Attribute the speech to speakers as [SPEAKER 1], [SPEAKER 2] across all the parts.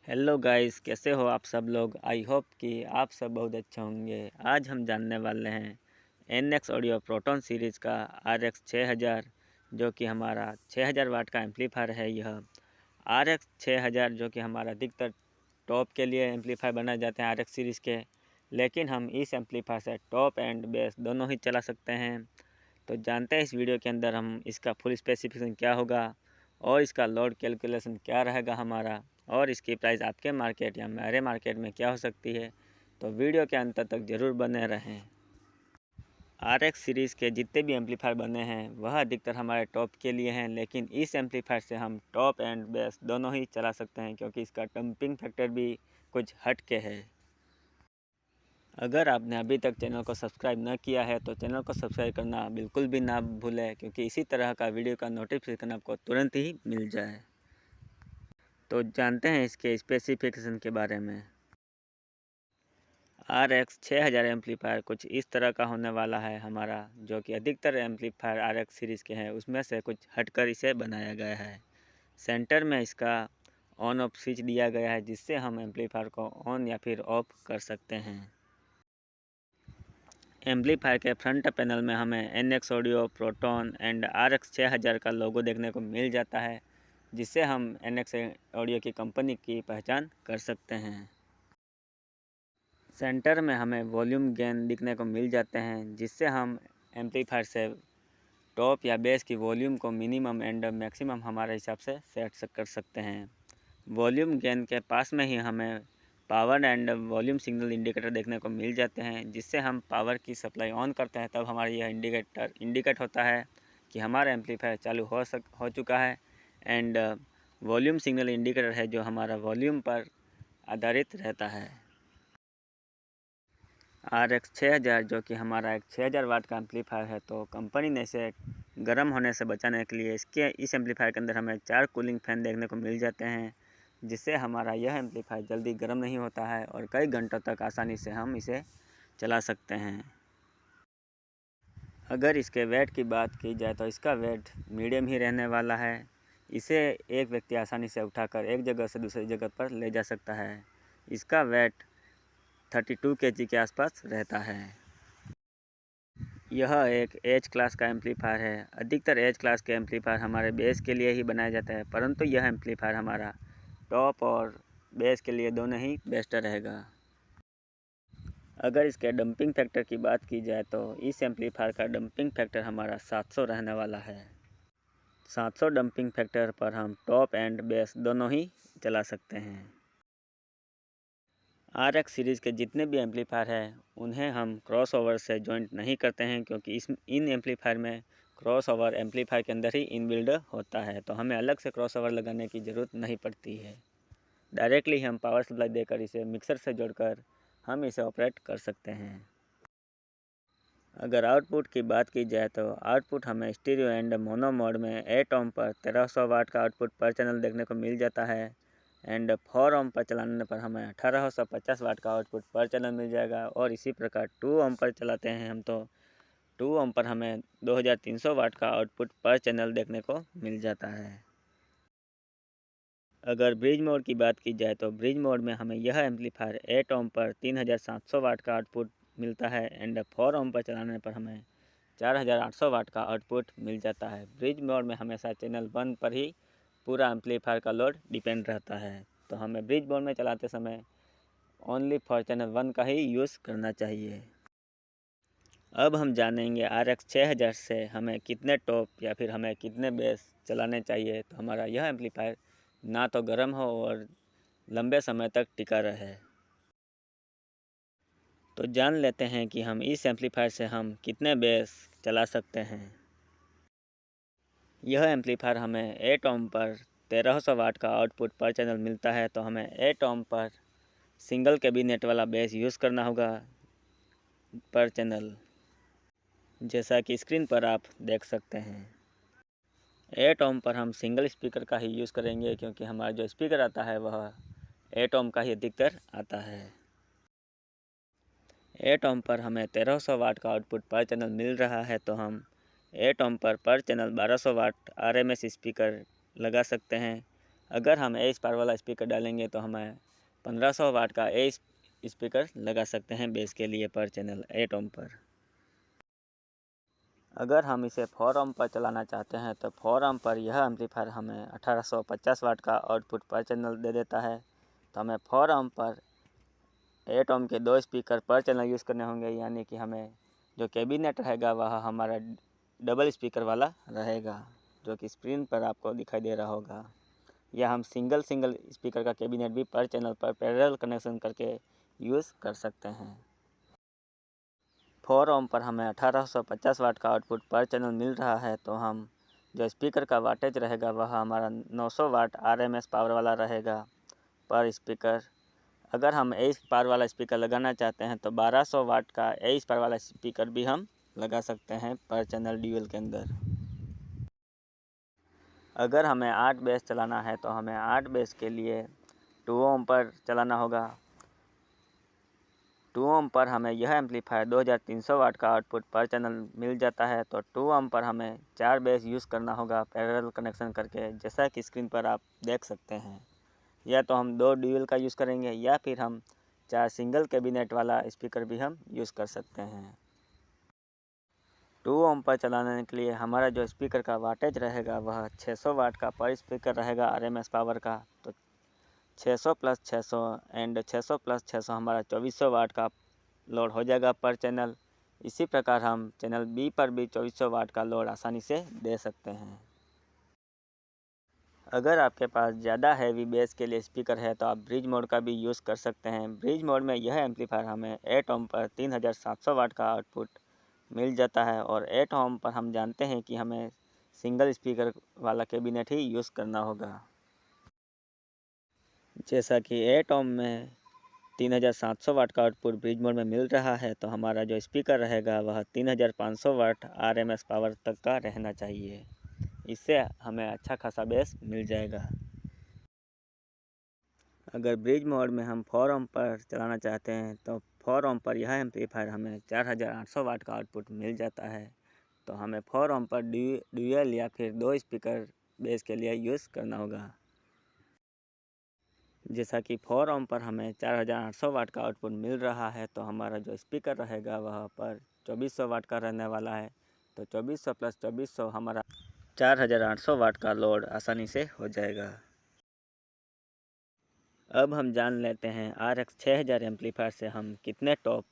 [SPEAKER 1] Hello guys, कैसे हो आप सब लोग। आई होप कि आप सब बहुत अच्छे होंगे। आज हम जानने वाले हैं NX ऑडियो प्रोटॉन सीरीज़ का RX 6000 जो कि हमारा 6000 वाट का एम्पलीफायर है। यह RX 6000 जो कि हमारा अधिकतर टॉप के लिए एम्पलीफायर बनाए जाते हैं RX सीरीज़ के, लेकिन हम इस एम्पलीफायर से टॉप एंड बेस दोनों ही चला सकते हैं। तो जानते हैं इस वीडियो के अंदर हम इसका फुल स्पेसिफिकेशन क्या होगा और इसका लोड कैलकुलेशन क्या रहेगा हमारा, और इसकी प्राइस आपके मार्केट या मेरे मार्केट में क्या हो सकती है। तो वीडियो के अंत तक ज़रूर बने रहें। RX सीरीज़ के जितने भी एम्पलीफायर बने हैं वह अधिकतर हमारे टॉप के लिए हैं, लेकिन इस एम्पलीफायर से हम टॉप एंड बेस दोनों ही चला सकते हैं क्योंकि इसका डंपिंग फैक्टर भी कुछ हट के है। अगर आपने अभी तक चैनल को सब्सक्राइब न किया है तो चैनल को सब्सक्राइब करना बिल्कुल भी ना भूलें, क्योंकि इसी तरह का वीडियो का नोटिफिकेशन आपको तुरंत ही मिल जाए। तो जानते हैं इसके स्पेसिफिकेशन के बारे में। RX 6000 एम्पलीफायर कुछ इस तरह का होने वाला है हमारा, जो कि अधिकतर एम्पलीफायर RX सीरीज़ के हैं उसमें से कुछ हटकर इसे बनाया गया है। सेंटर में इसका ऑन ऑफ स्विच दिया गया है, जिससे हम एम्पलीफायर को ऑन या फिर ऑफ कर सकते हैं। एम्पलीफायर के फ्रंट पैनल में हमें NX audio proton and RX 6000 का लोगो देखने को मिल जाता है, जिससे हम NX ऑडियो की कंपनी की पहचान कर सकते हैं। सेंटर में हमें वॉल्यूम गेन दिखने को मिल जाते हैं, जिससे हम एम्पलीफायर से टॉप या बेस की वॉल्यूम को मिनिमम एंड मैक्सिमम हमारे हिसाब से सेट कर सकते हैं। वॉल्यूम गेन के पास में ही हमें power and volume signal indicator देखने को मिल जाते हैं, जिससे हम पावर की सप्लाई ऑन करते हैं तब हमारा यह इंडिकेटर इंडिकेट होता है कि हमारा एम्पलीफायर चालू हो चुका है। एंड वॉल्यूम सिग्नल इंडिकेटर है जो हमारा वॉल्यूम पर आधारित रहता है। RX 6000 जो कि हमारा एक 6000 वाट का एम्पलीफायर है, तो कंपनी ने इसे गर्म होने से बचाने के लिए इस एम्पलीफायर के अंदर हमें 4 कूलिंग फैन देखने को मिल जाते हैं, जिससे हमारा यह एम्पलीफायर जल्दी गर्म नहीं होता है और कई घंटों तक आसानी से हम इसे चला सकते हैं। अगर इसके वेट की बात की जाए तो इसका वेट मीडियम ही रहने वाला है। इसे एक व्यक्ति आसानी से उठाकर एक जगह से दूसरी जगह पर ले जा सकता है। इसका वेट 32 kg के आसपास रहता है। यह एक एच क्लास का एम्पलीफायर है। अधिकतर एच क्लास के एम्पलीफायर हमारे बेस के लिए ही बनाया जाता है, परंतु यह एम्पलीफायर हमारा टॉप और बेस के लिए दोनों ही बेस्ट रहेगा। अगर इसके डंपिंग फैक्टर की बात की जाए तो इस एम्पलीफायर का डंपिंग फैक्टर हमारा 700 रहने वाला है। 700 डंपिंग फैक्टर पर हम टॉप एंड बेस दोनों ही चला सकते हैं। RX सीरीज़ के जितने भी एम्पलीफायर हैं उन्हें हम क्रॉस ओवर से जॉइंट नहीं करते हैं, क्योंकि इन एम्पलीफायर में क्रॉस ओवर एम्पलीफायर के अंदर ही इनबिल्ड होता है, तो हमें अलग से क्रॉस ओवर लगाने की ज़रूरत नहीं पड़ती है। डायरेक्टली हम पावर सप्लाई देकर इसे मिक्सर से जोड़कर हम इसे ऑपरेट कर सकते हैं। अगर आउटपुट की बात की जाए तो आउटपुट हमें स्टीरियो एंड मोनो मोड में 8 ओम पर 1300 वाट का आउटपुट पर चैनल देखने को मिल जाता है। एंड 4 ओम पर चलाने पर हमें 1850 वाट का आउटपुट पर चैनल मिल जाएगा, और इसी प्रकार 2 ओम पर चलाते हैं हम तो 2 ओम पर हमें 2300 वाट का आउटपुट पर चैनल देखने को मिल जाता है। अगर ब्रिज मोड की बात की जाए तो ब्रिज मोड में हमें यह एम्पलीफायर 8 ओम पर 3700 वाट का आउटपुट मिलता है, एंड 4 ओम पर चलाने पर हमें 4800 वाट का आउटपुट मिल जाता है। ब्रिज मोड में हमेशा चैनल 1 पर ही पूरा एम्पलीफायर का लोड डिपेंड रहता है, तो हमें ब्रिज मोड में चलाते समय ओनली फॉर चैनल 1 का ही यूज़ करना चाहिए। अब हम जानेंगे RX 6000 से हमें कितने टॉप या फिर हमें कितने बेस चलाने चाहिए, तो हमारा यह एम्पलीफायर ना तो गर्म हो और लंबे समय तक टिका रहे। तो जान लेते हैं कि हम इस एम्पलीफायर से हम कितने बेस चला सकते हैं। यह एम्पलीफायर हमें 8 ओम पर 1300 वाट का आउटपुट पर चैनल मिलता है, तो हमें 8 ओम पर सिंगल कैबिनेट वाला बेस यूज़ करना होगा पर चैनल, जैसा कि स्क्रीन पर आप देख सकते हैं। 8 ओम पर हम सिंगल स्पीकर का ही यूज़ करेंगे, क्योंकि हमारा जो स्पीकर आता है वह 8 ओम का ही अधिकतर आता है। 8 ओम पर हमें 1300 वाट का आउटपुट पर चैनल मिल रहा है, तो हम 8 ओम पर चैनल 1200 वाट RMS स्पीकर लगा सकते हैं, अगर हम एज पावर वाला स्पीकर डालेंगे तो हमें 1500 वाट का एज स्पीकर लगा सकते हैं बेस के लिए पर चैनल 8 ओम पर। अगर हम इसे 4 ओम पर चलाना चाहते हैं तो 4 ओम पर यह एम्पलीफायर हमें 1850 वाट का आउटपुट पर चैनल दे देता है। तो हमें 4 ओम पर 8 ओम के 2 स्पीकर पर चैनल यूज़ करने होंगे, यानी कि हमें जो कैबिनेट रहेगा वह हमारा डबल स्पीकर वाला रहेगा, जो कि स्क्रीन पर आपको दिखाई दे रहा होगा। या हम सिंगल स्पीकर का कैबिनेट भी पर चैनल पर पैरेलल कनेक्शन करके यूज़ कर सकते हैं। 4 ओम पर हमें 1850 वाट का आउटपुट पर चैनल मिल रहा है, तो हम जो स्पीकर का वाटेज रहेगा वह हमारा 900 वाट RMS पावर वाला रहेगा पर स्पीकर। अगर हम एज पावर वाला स्पीकर लगाना चाहते हैं तो 1200 वाट का एज पावर वाला स्पीकर भी हम लगा सकते हैं पर चैनल ड्यूअल के अंदर। अगर हमें 8 बेस चलाना है तो हमें 8 बेस के लिए 2 ओम पर चलाना होगा। 2 ओम पर हमें यह एम्पलीफायर 2300 वाट का आउटपुट पर चैनल मिल जाता है। तो 2 ओम पर हमें 4 बेस यूज़ करना होगा पैरेलल कनेक्शन करके, जैसा कि स्क्रीन पर आप देख सकते हैं। या तो हम 2 ड्यूअल का यूज़ करेंगे या फिर हम 4 सिंगल कैबिनेट वाला स्पीकर भी हम यूज़ कर सकते हैं। 2 ओम पर चलाने के लिए हमारा जो स्पीकर का वाटेज रहेगा वह 600 वाट का पर स्पीकर रहेगा RMS पावर का। तो 600 + 600 एंड 600 + 600 हमारा 2400 वाट का लोड हो जाएगा पर चैनल। इसी प्रकार हम चैनल B पर भी 2400 वाट का लोड आसानी से दे सकते हैं। अगर आपके पास ज़्यादा हैवी बेस के लिए स्पीकर है तो आप ब्रिज मोड का भी यूज़ कर सकते हैं। ब्रिज मोड में यह एम्पलीफायर हमें 8 ओम पर 3700 वाट का आउटपुट मिल जाता है और 8 ओम पर हम जानते हैं कि हमें सिंगल स्पीकर वाला कैबिनेट ही यूज़ करना होगा। जैसा कि 8 ओम में 3700 वाट का आउटपुट ब्रिज मोड में मिल रहा है, तो हमारा जो स्पीकर रहेगा वह 3500 वाट RMS पावर तक का रहना चाहिए। इससे हमें अच्छा खासा बेस मिल जाएगा। अगर ब्रिज मोड में हम 4 ओम पर चलाना चाहते हैं तो 4 ओम पर यह एम्पलीफायर हमें 4800 वाट का आउटपुट मिल जाता है। तो हमें 4 ओम पर ड्यूअल या फिर 2 स्पीकर बेस के लिए यूज़ करना होगा। जैसा कि 4 ओम पर हमें 4800 वाट का आउटपुट मिल रहा है, तो हमारा जो स्पीकर रहेगा वह पर 2400 वाट का रहने वाला है। तो 2400 + 2400 हमारा 4800 वाट का लोड आसानी से हो जाएगा। अब हम जान लेते हैं RX 6000 एम्पलीफायर से हम कितने टॉप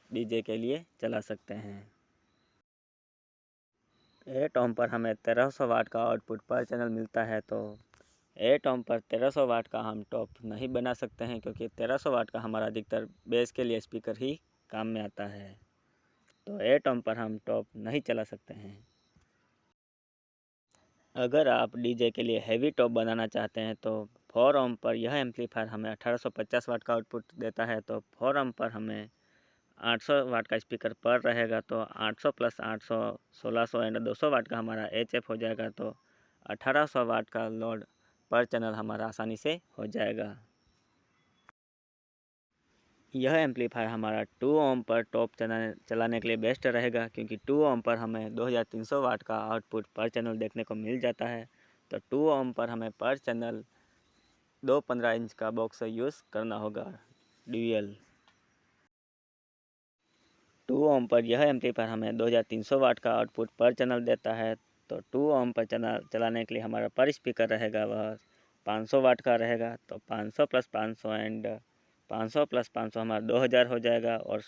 [SPEAKER 1] डीजे के लिए चला सकते हैं। 8 ओम पर हमें 1300 वाट का आउटपुट पर चैनल मिलता है, तो 8 ओम पर 1300 वाट का हम टॉप नहीं बना सकते हैं, क्योंकि 1300 वाट का हमारा अधिकतर बेस के लिए स्पीकर ही काम में आता है। तो 8 ओम पर हम टॉप नहीं चला सकते हैं। अगर आप डीजे के लिए हैवी टॉप बनाना चाहते हैं तो 4 ओम पर यह एम्पलीफायर हमें 1850 वाट का आउटपुट देता है। तो 4 ओम पर हमें 800 वाट का स्पीकर पर रहेगा, तो 800 + 800 1600 एंड 200 वाट का हमारा HF हो जाएगा। तो 1800 वाट का लोड पर चैनल हमारा आसानी से हो जाएगा। यह एम्पलीफायर हमारा 2 ओम पर टॉप चलाने के लिए बेस्ट रहेगा, क्योंकि 2 ओम पर हमें 2300 वाट का आउटपुट पर चैनल देखने को मिल जाता है। तो 2 ओम पर हमें पर चैनल 2 15 इंच का बॉक्स यूज़ करना होगा ड्यूअल। 2 ओम पर यह एम्पलीफायर हमें 2300 वाट का आउटपुट पर चैनल देता है। तो 2 ओम पर चलाने के लिए हमारा पर स्पीकर रहेगा वह 500 वाट का रहेगा। तो 500 + 500 एंड 500 + 500 हमारा 2000 हो जाएगा और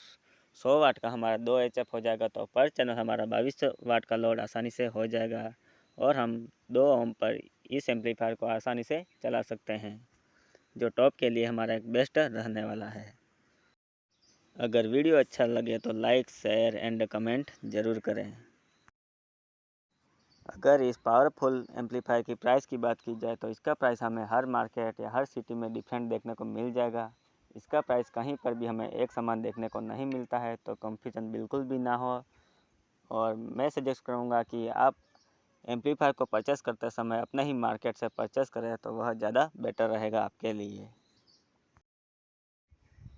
[SPEAKER 1] 100 वाट का हमारा 2 HF हो जाएगा। तो पर चैनल हमारा 2200 वाट का लोड आसानी से हो जाएगा और हम 2 ओम पर इस एम्पलीफायर को आसानी से चला सकते हैं, जो टॉप के लिए हमारा एक बेस्ट रहने वाला है। अगर वीडियो अच्छा लगे तो लाइक, शेयर एंड कमेंट ज़रूर करें। अगर इस पावरफुल एम्पलीफायर की प्राइस की बात की जाए तो इसका प्राइस हमें हर मार्केट या हर सिटी में डिफरेंट देखने को मिल जाएगा। इसका प्राइस कहीं पर भी हमें एक समान देखने को नहीं मिलता है, तो कंफ्यूजन बिल्कुल भी ना हो। और मैं सजेस्ट करूँगा कि आप एम्पलीफायर को परचेस करते समय अपने ही मार्केट से परचेस करें, तो वह ज़्यादा बेटर रहेगा आपके लिए।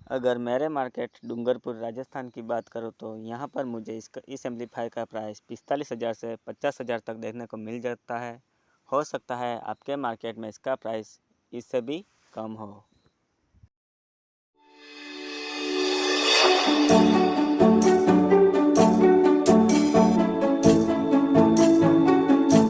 [SPEAKER 1] अगर मेरे मार्केट डूंगरपुर राजस्थान की बात करूँ तो यहाँ पर मुझे इस एम्पलीफायर का प्राइस 45,000 से 50,000 तक देखने को मिल जाता है। हो सकता है आपके मार्केट में इसका प्राइस इससे भी कम हो।